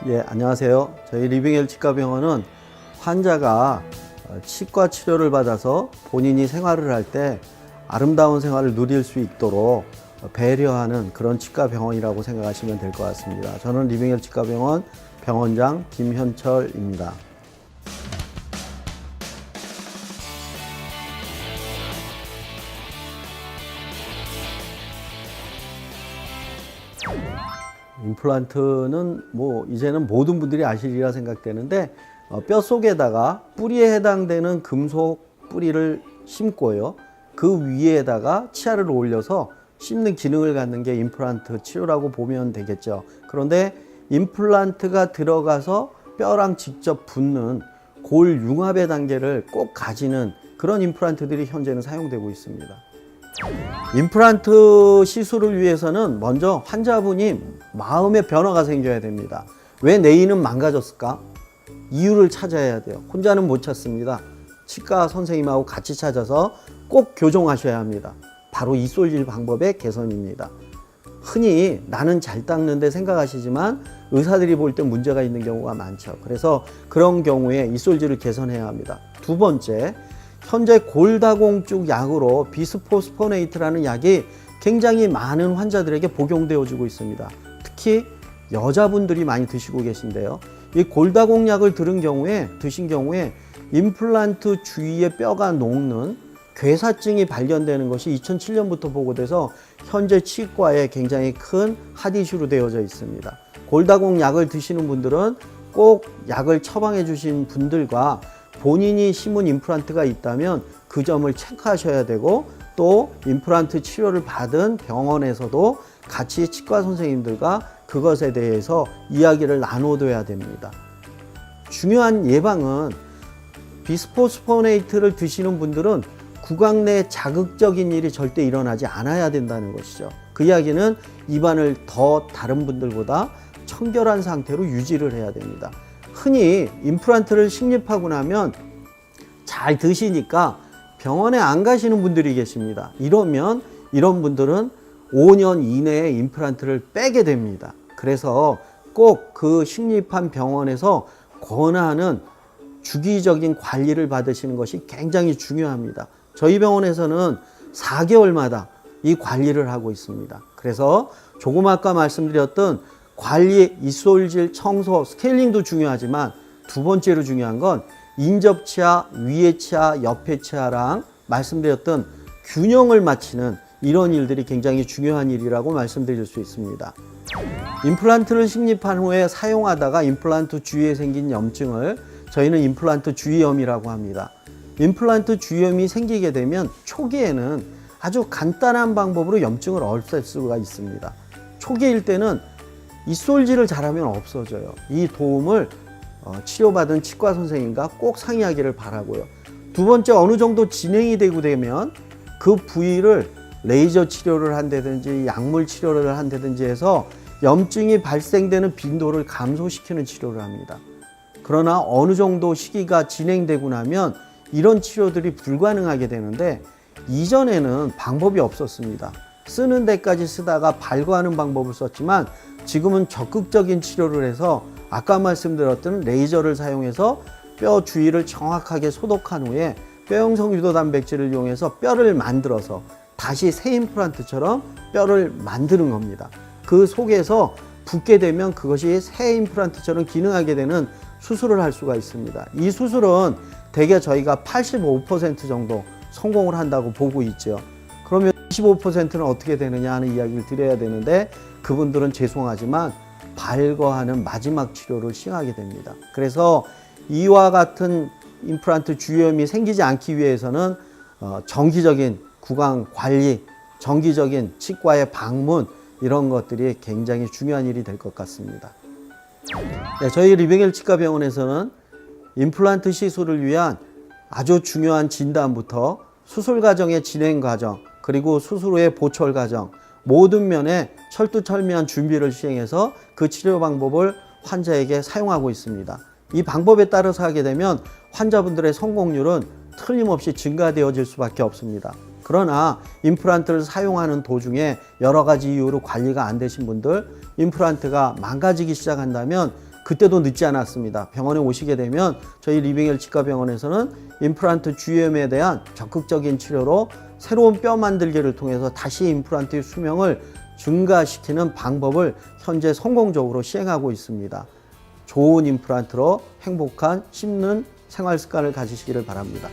예, 안녕하세요. 저희 리빙헬 치과병원은 환자가 치과 치료를 받아서 본인이 생활을 할 때 아름다운 생활을 누릴 수 있도록 배려하는 그런 치과병원이라고 생각하시면 될 것 같습니다. 저는 리빙헬 치과병원 병원장 김현철입니다. 임플란트는 이제는 모든 분들이 아시리라 생각되는데 뼛속에다가 뿌리에 해당되는 금속 뿌리를 심고요. 그 위에다가 치아를 올려서 씹는 기능을 갖는 게 임플란트 치료라고 보면 되겠죠. 그런데 임플란트가 들어가서 뼈랑 직접 붙는 골 융합의 단계를 꼭 가지는 그런 임플란트들이 현재는 사용되고 있습니다. 임플란트 시술을 위해서는 먼저 환자분이 마음의 변화가 생겨야 됩니다. 왜 내 이는 망가졌을까? 이유를 찾아야 돼요. 혼자는 못 찾습니다. 치과 선생님하고 같이 찾아서 꼭 교정하셔야 합니다. 바로 이솔질 방법의 개선입니다. 흔히 나는 잘 닦는데 생각하시지만 의사들이 볼 때 문제가 있는 경우가 많죠. 그래서 그런 경우에 이솔질을 개선해야 합니다. 두 번째, 현재 골다공증 약으로 비스포스포네이트라는 약이 굉장히 많은 환자들에게 복용되어지고 있습니다. 특히 여자분들이 많이 드시고 계신데요. 이 골다공 약을 드신 경우에 임플란트 주위에 뼈가 녹는 괴사증이 발견되는 것이 2007년부터 보고돼서 현재 치과에 굉장히 큰 핫 이슈로 되어져 있습니다. 골다공 약을 드시는 분들은 꼭 약을 처방해 주신 분들과 본인이 심은 임플란트가 있다면 그 점을 체크하셔야 되고, 또 임플란트 치료를 받은 병원에서도 같이 치과 선생님들과 그것에 대해서 이야기를 나눠둬야 됩니다. 중요한 예방은 비스포스포네이트를 드시는 분들은 구강 내 자극적인 일이 절대 일어나지 않아야 된다는 것이죠. 그 이야기는 입안을 더 다른 분들보다 청결한 상태로 유지를 해야 됩니다. 흔히 임플란트를 식립하고 나면 잘 드시니까 병원에 안 가시는 분들이 계십니다. 이런 분들은 5년 이내에 임플란트를 빼게 됩니다. 그래서 꼭 그 식립한 병원에서 권하는 주기적인 관리를 받으시는 것이 굉장히 중요합니다. 저희 병원에서는 4개월마다 이 관리를 하고 있습니다. 그래서 조금 아까 말씀드렸던 관리, 이솔질, 청소, 스케일링도 중요하지만 두 번째로 중요한 건 인접치아, 위의 치아, 옆의 치아랑 말씀드렸던 균형을 맞추는 이런 일들이 굉장히 중요한 일이라고 말씀드릴 수 있습니다. 임플란트를 식립한 후에 사용하다가 임플란트 주위에 생긴 염증을 저희는 임플란트 주위염이라고 합니다. 임플란트 주위염이 생기게 되면 초기에는 아주 간단한 방법으로 염증을 없앨 수가 있습니다. 초기일 때는 이솔질을 잘하면 없어져요. 이 도움을 치료받은 치과 선생님과 꼭 상의하기를 바라고요. 두 번째, 어느 정도 진행이 되고 되면 그 부위를 레이저 치료를 한다든지 약물 치료를 한다든지 해서 염증이 발생되는 빈도를 감소시키는 치료를 합니다. 그러나 어느 정도 시기가 진행되고 나면 이런 치료들이 불가능하게 되는데, 이전에는 방법이 없었습니다. 쓰는 데까지 쓰다가 발거하는 방법을 썼지만 지금은 적극적인 치료를 해서 아까 말씀드렸던 레이저를 사용해서 뼈 주위를 정확하게 소독한 후에 뼈형성 유도 단백질을 이용해서 뼈를 만들어서 다시 새 임플란트처럼 뼈를 만드는 겁니다. 그 속에서 붙게 되면 그것이 새 임플란트처럼 기능하게 되는 수술을 할 수가 있습니다. 이 수술은 대개 저희가 85% 정도 성공을 한다고 보고 있죠. 그러면 25%는 어떻게 되느냐 하는 이야기를 드려야 되는데, 그분들은 죄송하지만 발거하는 마지막 치료를 시행하게 됩니다. 그래서 이와 같은 임플란트 주위염이 생기지 않기 위해서는 정기적인 구강 관리, 정기적인 치과의 방문, 이런 것들이 굉장히 중요한 일이 될 것 같습니다. 네, 저희 리빙헬 치과병원에서는 임플란트 시술을 위한 아주 중요한 진단부터 수술 과정의 진행 과정, 그리고 수술 후의 보철 과정, 모든 면에 철두철미한 준비를 시행해서 그 치료 방법을 환자에게 사용하고 있습니다. 이 방법에 따라서 하게 되면 환자분들의 성공률은 틀림없이 증가되어질 수밖에 없습니다. 그러나 임플란트를 사용하는 도중에 여러 가지 이유로 관리가 안 되신 분들, 임플란트가 망가지기 시작한다면 그때도 늦지 않았습니다. 병원에 오시게 되면 저희 리빙헬 치과병원에서는 임플란트 주위염에 대한 적극적인 치료로 새로운 뼈 만들기를 통해서 다시 임플란트의 수명을 증가시키는 방법을 현재 성공적으로 시행하고 있습니다. 좋은 임플란트로 행복한 씹는 생활 습관을 가지시기를 바랍니다.